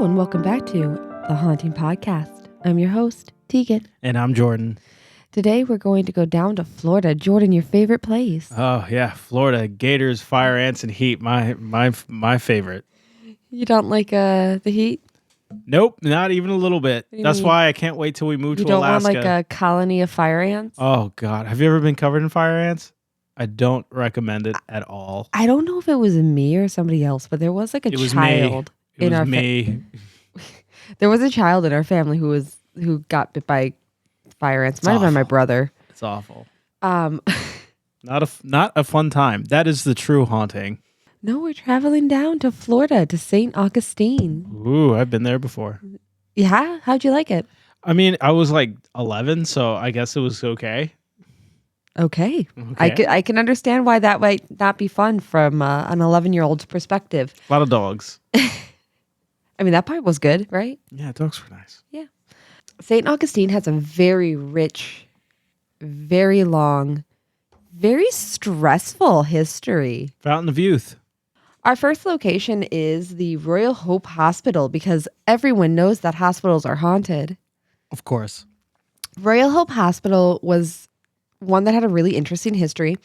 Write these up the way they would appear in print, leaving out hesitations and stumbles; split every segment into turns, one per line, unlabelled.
and welcome back to The Haunting Podcast. I'm your host, Tegan.
And I'm Jordan.
Today we're going to go down to Florida. Jordan, your favorite place?
Oh, yeah. Florida. Gators, fire ants, and heat. My favorite.
You don't like the heat?
Nope, not even a little bit.
What do you
That's
mean?
why I can't wait till we move
You
to
don't
Alaska.
want like a colony of fire ants?
Oh, God. Have you ever been covered in fire ants? I don't recommend it at all.
I don't know if it was me or somebody else, but there was like a
It was
child
me. It
in
was
our
me.
There was a child in our family who got bit by fire ants. Might have been my brother.
It's awful.
Um,
Not a fun time. That is the true haunting.
no, we're traveling down to Florida to Saint Augustine.
Ooh, I've been there before.
Yeah, how'd you like it?
I mean, I was like 11, so I guess it was okay.
Okay.
Okay.
I can understand why that might not be fun from an 11-year-old's perspective.
A lot of dogs.
I mean, that part was good, right?
Yeah, dogs were nice.
Yeah. St. Augustine has a very rich, very long, very stressful history.
Fountain of Youth.
Our first location is the Royal Hope Hospital because everyone knows that hospitals are haunted.
Of course.
Royal Hope Hospital was one that had a really interesting history.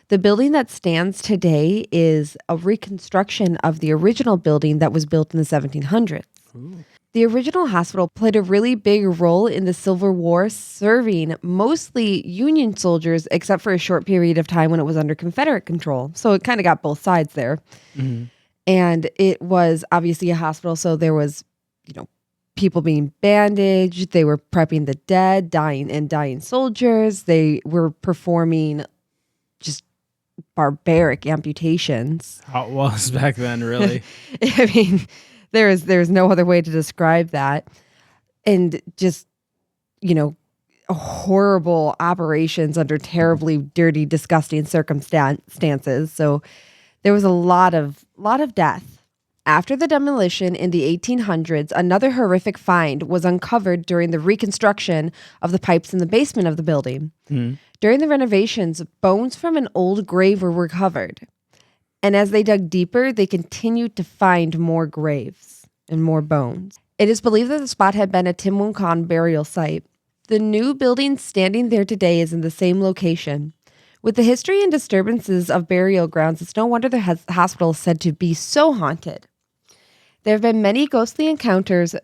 The building that stands today is a reconstruction of the original building that was built in the 1700s.
Ooh.
The original hospital played a really big role in the Civil War, serving mostly Union soldiers, except for a short period of time when it was under Confederate control. So it kind of got both sides there.
Mm-hmm.
And it was obviously a hospital, so there was, people being bandaged. They were prepping the dead, dying soldiers. They were performing just barbaric amputations.
How it was back then, really.
I mean, there's no other way to describe that. And just, horrible operations under terribly dirty, disgusting circumstances. So there was a lot of death. After the demolition in the 1800s, another horrific find was uncovered during the reconstruction of the pipes in the basement of the building.
Mm.
During the renovations, bones from an old grave were recovered. And as they dug deeper, they continued to find more graves and more bones. It is believed that the spot had been a Tim Khan burial site. The new building standing there today is in the same location. With the history and disturbances of burial grounds, it's no wonder the hospital is said to be so haunted. There have been many ghostly encounters,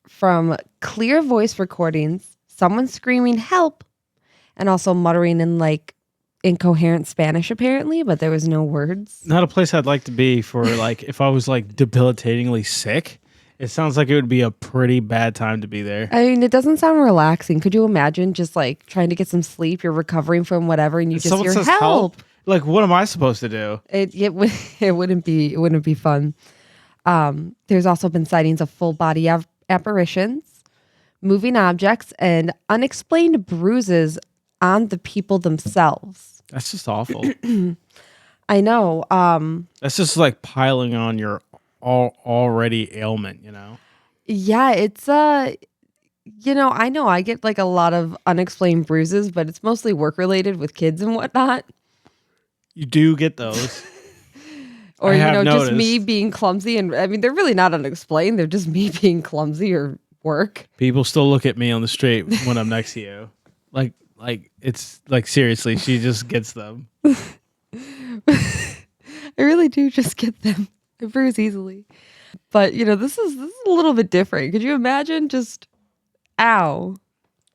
from clear voice recordings, someone screaming help, and also muttering in incoherent Spanish apparently, but there was no words.
Not a place I'd like to be for if I was debilitatingly sick. It sounds like it would be a pretty bad time to be there.
I mean, it doesn't sound relaxing. Could you imagine just trying to get some sleep? You're recovering from whatever, and you just hear
says
help.
What am I supposed to do?
It wouldn't be fun. There's also been sightings of full body apparitions, moving objects, and unexplained bruises on the people themselves.
That's just awful.
I know.
That's just piling on your already ailment,
Yeah, it's I know I get a lot of unexplained bruises, but it's mostly work related with kids and whatnot.
You do get those.
Or, just
noticed.
me being clumsy. And I mean, they're really not unexplained. They're just me being clumsy or work.
People still look at me on the street when I'm next to you. It's seriously, she just gets them.
I really do just get them. I bruise easily. But, this is a little bit different. Could you imagine just, ow.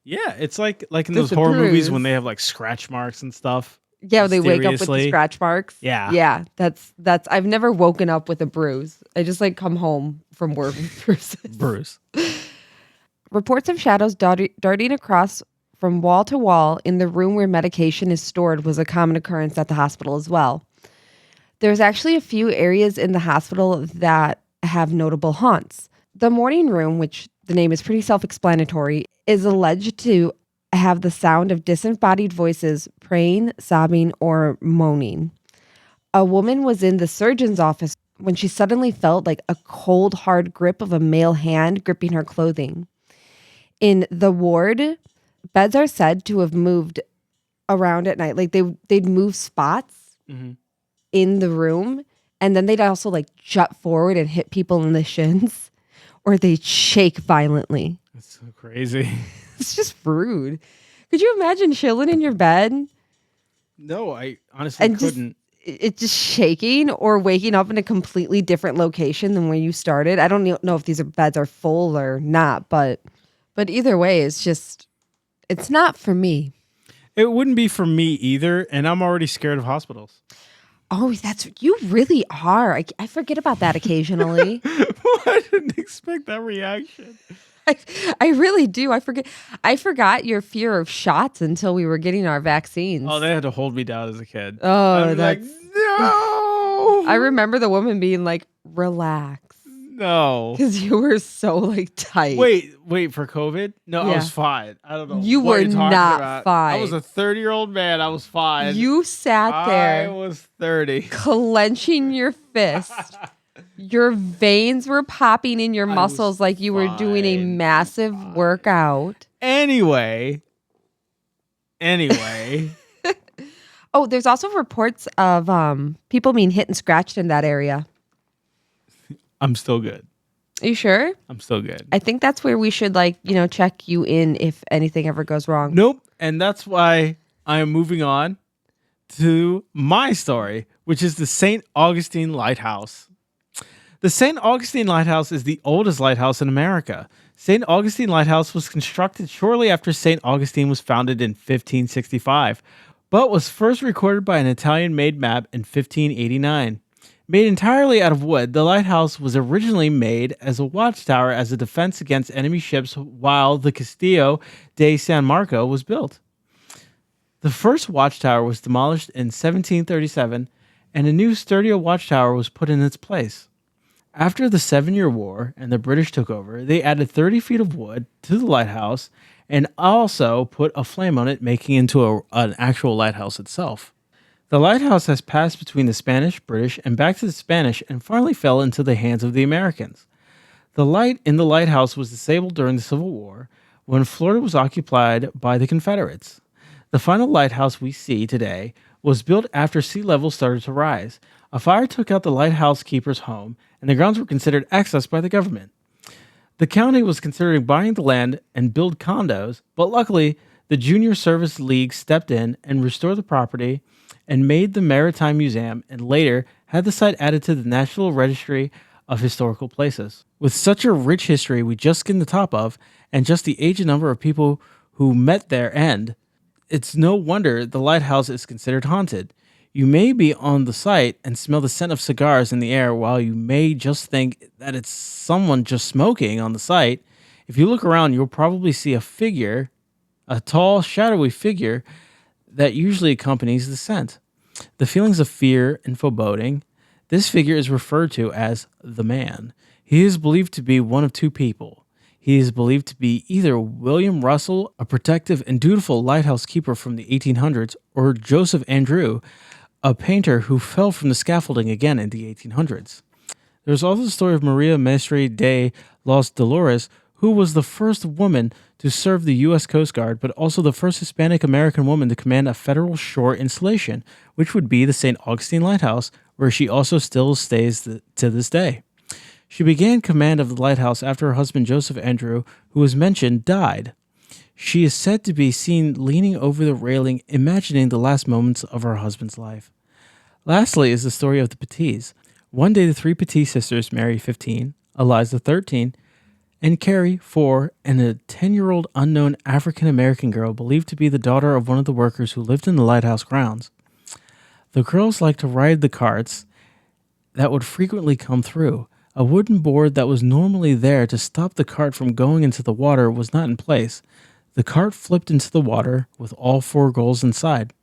Yeah, it's like in
Just
those
a
horror movies
bruise.
when they have scratch marks and stuff.
Yeah, they wake up with the
Mysteriously.
scratch marks.
Yeah.
Yeah, that's I've never woken up with a bruise. I just come home from work with bruises.
Bruce.
Reports of shadows darting across from wall to wall in the room where medication is stored was a common occurrence at the hospital as well. There's actually a few areas in the hospital that have notable haunts. The morning room, which the name is pretty self-explanatory, is alleged to have the sound of disembodied voices praying, sobbing, or moaning. A woman was in the surgeon's office when she suddenly felt a cold, hard grip of a male hand gripping her clothing. In the ward, beds are said to have moved around at night. They'd move spots in the room, and then they'd also jut forward and hit people in the shins. or they'd shake violently.
That's so crazy.
It's just rude. Could you imagine chilling in your bed
No, I honestly
and just
couldn't.
it just shaking, or waking up in a completely different location than where you started? I don't know if these beds are full or not, but either way, it's not for me.
It wouldn't be for me either, and I'm already scared of hospitals.
Oh, you really are. I forget about that occasionally.
I didn't expect that reaction.
I, I really do. I forgot your fear of shots until we were getting our vaccines.
Oh, they had to hold me down as a kid.
Oh,
I'd be like,
that's.
no.
I remember the woman being like, "Relax,"
No.
because you were so like tight.
Wait for COVID? No, I
Yeah.
was fine. I don't know.
You
what
were
you're talking
not
about.
fine.
I was a 30-year-old man. I was fine.
You sat
I
there
was 30.
clenching your fist. Your veins were popping in your
I
muscles
was
like you were doing a
fine.
massive workout.
Anyway.
Oh, there's also reports of people being hit and scratched in that area.
I'm still good.
Are you sure?
I'm still good.
I think that's where we should check you in if anything ever goes wrong.
Nope. And that's why I am moving on to my story, which is the Saint Augustine Lighthouse. The Saint Augustine Lighthouse is the oldest lighthouse in America. Saint Augustine Lighthouse was constructed shortly after Saint Augustine was founded in 1565, but was first recorded by an Italian-made map in 1589. Made entirely out of wood, the lighthouse was originally made as a watchtower as a defense against enemy ships while the Castillo de San Marco was built. The first watchtower was demolished in 1737, and a new sturdier watchtower was put in its place. After the 7-Year War and the British took over, they added 30 feet of wood to the lighthouse and also put a flame on it, making it into an actual lighthouse itself. The lighthouse has passed between the Spanish, British, and back to the Spanish and finally fell into the hands of the Americans. The light in the lighthouse was disabled during the Civil War when Florida was occupied by the Confederates. The final lighthouse we see today was built after sea level started to rise. A fire took out the lighthouse keeper's home, and the grounds were considered accessed by the government. The county was considering buying the land and build condos, but luckily, the Junior Service League stepped in and restored the property and made the Maritime Museum, and later had the site added to the National Registry of Historical Places. With such a rich history we just skimmed the top of, and just the age and number of people who met their end, it's no wonder the lighthouse is considered haunted. You may be on the site and smell the scent of cigars in the air, while you may just think that it's someone just smoking on the site. If you look around, you'll probably see a figure, a tall, shadowy figure that usually accompanies the scent. The feelings of fear and foreboding. This figure is referred to as the man. He is believed to be one of two people. He is believed to be either William Russell, a protective and dutiful lighthouse keeper from the 1800s, or Joseph Andrew, a painter who fell from the scaffolding again in the 1800s. There's also the story of Maria Mestre de los Dolores, who was the first woman to serve the U.S. Coast Guard, but also the first Hispanic American woman to command a federal shore installation, which would be the St. Augustine Lighthouse, where she also still stays to this day. She began command of the lighthouse after her husband Joseph Andrew, who was mentioned, died. She is said to be seen leaning over the railing, imagining the last moments of her husband's life. Lastly is the story of the Petits. One day the three Petit sisters, Mary 15, Eliza 13, and Carrie 4, and a 10-year-old unknown African-American girl believed to be the daughter of one of the workers who lived in the lighthouse grounds. The girls liked to ride the carts that would frequently come through. A wooden board that was normally there to stop the cart from going into the water was not in place. The cart flipped into the water with all four girls inside.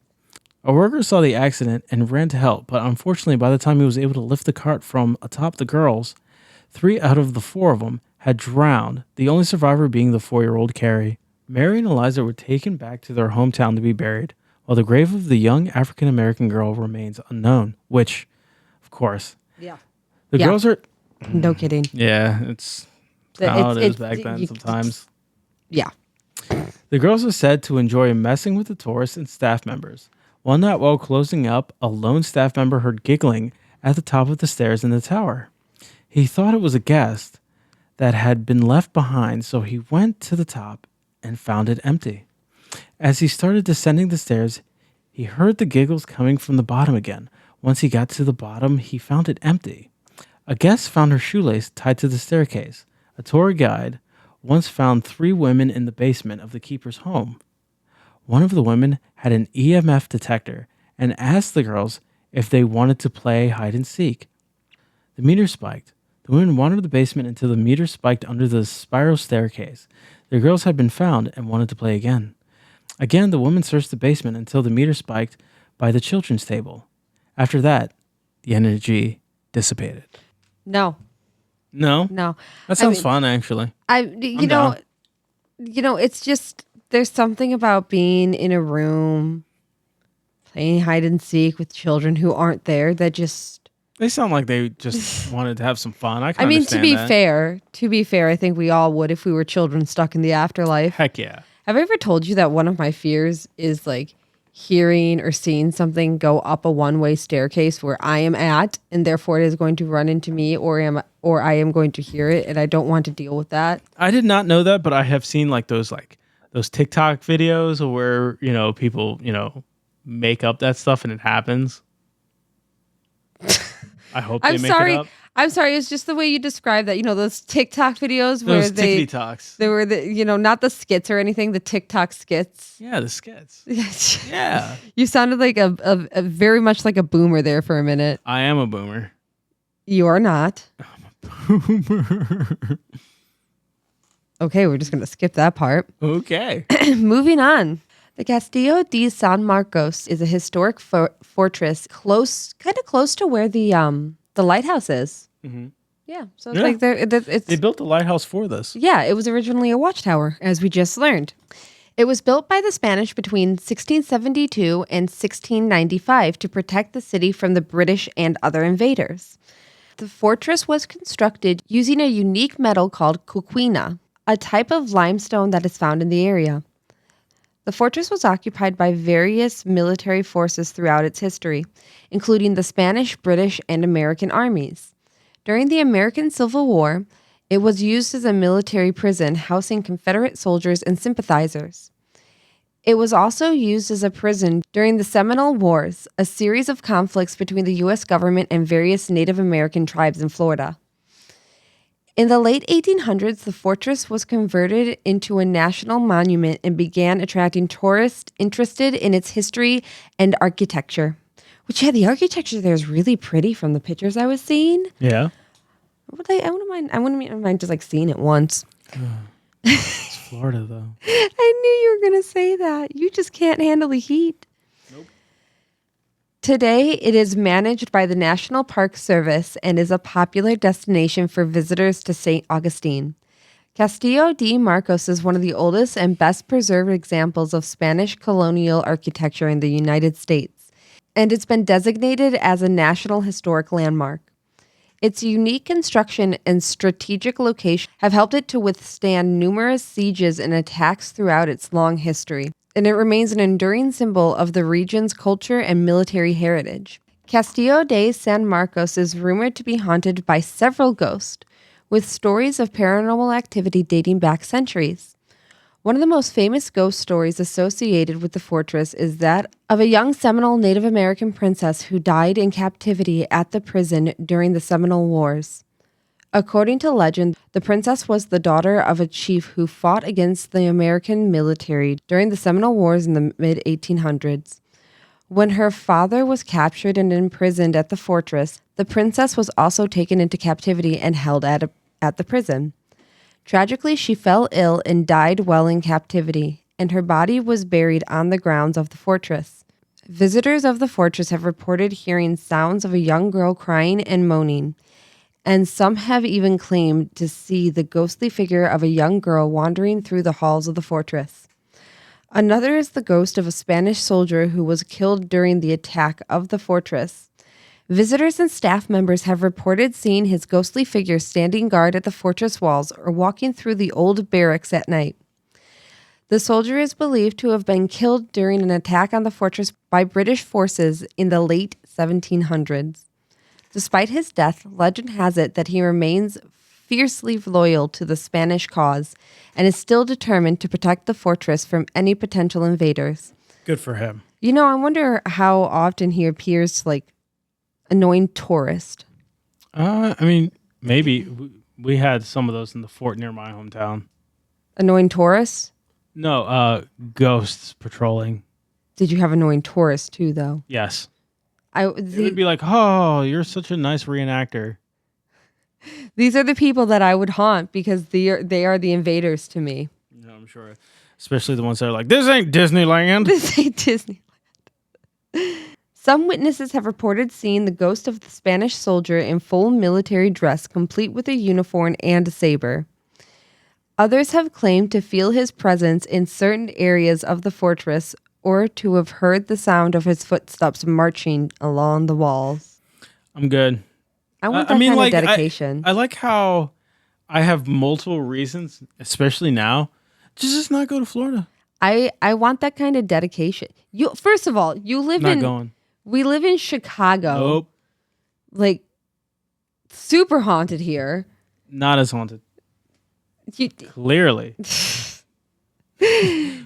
A worker saw the accident and ran to help, but unfortunately by the time he was able to lift the cart from atop the girls, 3 out of the 4 of them had drowned, the only survivor being the 4-year-old Carrie. Mary and Eliza were taken back to their hometown to be buried, while the grave of the young African-American girl remains unknown, which, of course, the girls are...
No kidding.
Yeah, it's how it is back then sometimes.
Yeah.
The girls are said to enjoy messing with the tourists and staff members. One night while closing up, a lone staff member heard giggling at the top of the stairs in the tower. He thought it was a guest. that had been left behind, so he went to the top and found it empty. As he started descending the stairs, he heard the giggles coming from the bottom again. Once he got to the bottom, he found it empty. A guest found her shoelace tied to the staircase. A tour guide once found 3 women in the basement of the keeper's home. One of the women had an EMF detector and asked the girls if they wanted to play hide and seek. The meter spiked. The women wandered the basement until the meter spiked under the spiral staircase. The girls had been found and wanted to play again. Again, the woman searched the basement until the meter spiked by the children's table. After that, the energy dissipated.
No.
No?
No.
That sounds fun, actually.
You know, it's just, there's something about being in a room playing hide and seek with children who aren't there that just...
They sound like they just wanted to have some fun. I
mean, to be fair, I think we all would if we were children stuck in the afterlife.
Heck yeah.
Have I ever told you that one of my fears is like hearing or seeing something go up a one-way staircase where I am at, and therefore it is going to run into me, or I am going to hear it, and I don't want to deal with that?
I did not know that, but I have seen those TikTok videos where, people, make up that stuff and it happens. I hope they make it up.
I'm sorry. It's just the way you describe that. Those TikTok videos where
they
were not the skits or anything, the TikTok skits.
Yeah, the skits. Yeah.
You sounded like a very much like a boomer there for a minute.
I am a boomer.
You are not.
I'm a boomer.
Okay, we're just going to skip that part.
Okay.
Moving on. The Castillo de San Marcos is a historic fortress kind of close to where the lighthouse is.
Mm-hmm.
Yeah, so it's
they built the lighthouse for this.
Yeah, it was originally a watchtower, as we just learned. It was built by the Spanish between 1672 and 1695 to protect the city from the British and other invaders. The fortress was constructed using a unique metal called coquina, a type of limestone that is found in the area. The fortress was occupied by various military forces throughout its history, including the Spanish, British, and American armies. During the American Civil War, it was used as a military prison housing Confederate soldiers and sympathizers. It was also used as a prison during the Seminole Wars, a series of conflicts between the U.S. government and various Native American tribes in Florida. In the late 1800s, the fortress was converted into a national monument and began attracting tourists interested in its history and architecture. Which, yeah, the architecture there is really pretty from the pictures I was seeing.
Yeah.
I wouldn't mind just like seeing it once.
It's Florida, though.
I knew you were going to say that. You just can't handle the heat.
Nope.
Today, it is managed by the National Park Service and is a popular destination for visitors to Saint Augustine. Castillo de Marcos is one of the oldest and best preserved examples of Spanish colonial architecture in the United States, and it's been designated as a National Historic Landmark. Its unique construction and strategic location have helped it to withstand numerous sieges and attacks throughout its long history, and it remains an enduring symbol of the region's culture and military heritage. Castillo de San Marcos is rumored to be haunted by several ghosts, with stories of paranormal activity dating back centuries. One of the most famous ghost stories associated with the fortress is that of a young Seminole Native American princess who died in captivity at the prison during the Seminole Wars. According to legend, the princess was the daughter of a chief who fought against the American military during the Seminole Wars in the mid-1800s. When her father was captured and imprisoned at the fortress, the princess was also taken into captivity and held at the prison. Tragically, she fell ill and died while in captivity, and her body was buried on the grounds of the fortress. Visitors of the fortress have reported hearing sounds of a young girl crying and moaning, and some have even claimed to see the ghostly figure of a young girl wandering through the halls of the fortress. Another is the ghost of a Spanish soldier who was killed during the attack of the fortress. Visitors and staff members have reported seeing his ghostly figure standing guard at the fortress walls or walking through the old barracks at night. The soldier is believed to have been killed during an attack on the fortress by British forces in the late 1700s. Despite his death, legend has it that he remains fiercely loyal to the Spanish cause and is still determined to protect the fortress from any potential invaders.
Good for him.
You know, I wonder how often he appears to like annoying tourists.
I mean, maybe we had some of those in the fort near my hometown.
Annoying tourists?
No, ghosts patrolling.
Did you have annoying tourists too, though?
Yes. It would be like, oh, you're such a nice reenactor.
These are the people that I would haunt because they are the invaders to me.
No, I'm sure. Especially the ones that are like, this ain't Disneyland.
This ain't Disneyland. Some witnesses have reported seeing the ghost of the Spanish soldier in full military dress, complete with a uniform and a saber. Others have claimed to feel his presence in certain areas of the fortress or to have heard the sound of his footsteps marching along the walls.
I'm good.
I want that kind of dedication.
I like how I have multiple reasons, especially now, to just not go to Florida.
I want that kind of dedication. First of all, we live in Chicago.
Nope.
Like, super haunted here.
Not as haunted. Clearly.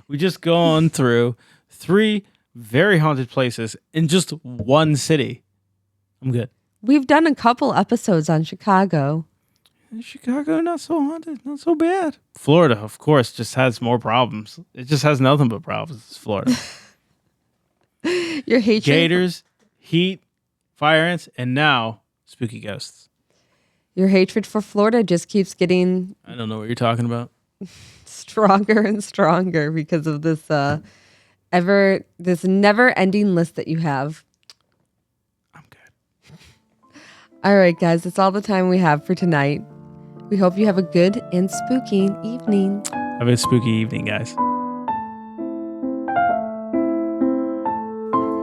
We just gone through 3 very haunted places in just one city. I'm good.
We've done a couple episodes on Chicago.
Chicago, not so haunted, not so bad. Florida, of course, just has more problems. It just has nothing but problems. It's Florida.
Your hatred.
Gators, heat, fire ants, and now spooky ghosts.
Your hatred for Florida just keeps getting...
I don't know what you're talking about.
Stronger and stronger because of this this never-ending list that you have.
I'm good.
All right, guys, that's all the time we have for tonight. We hope you have a good and spooky evening.
Have a spooky evening, guys.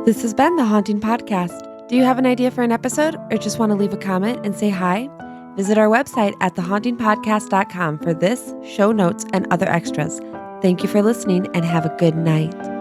This has been the Haunting Podcast. Do you have an idea for an episode or just want to leave a comment and say hi? Visit our website at thehauntingpodcast.com for this, show notes, and other extras. Thank you for listening and have a good night.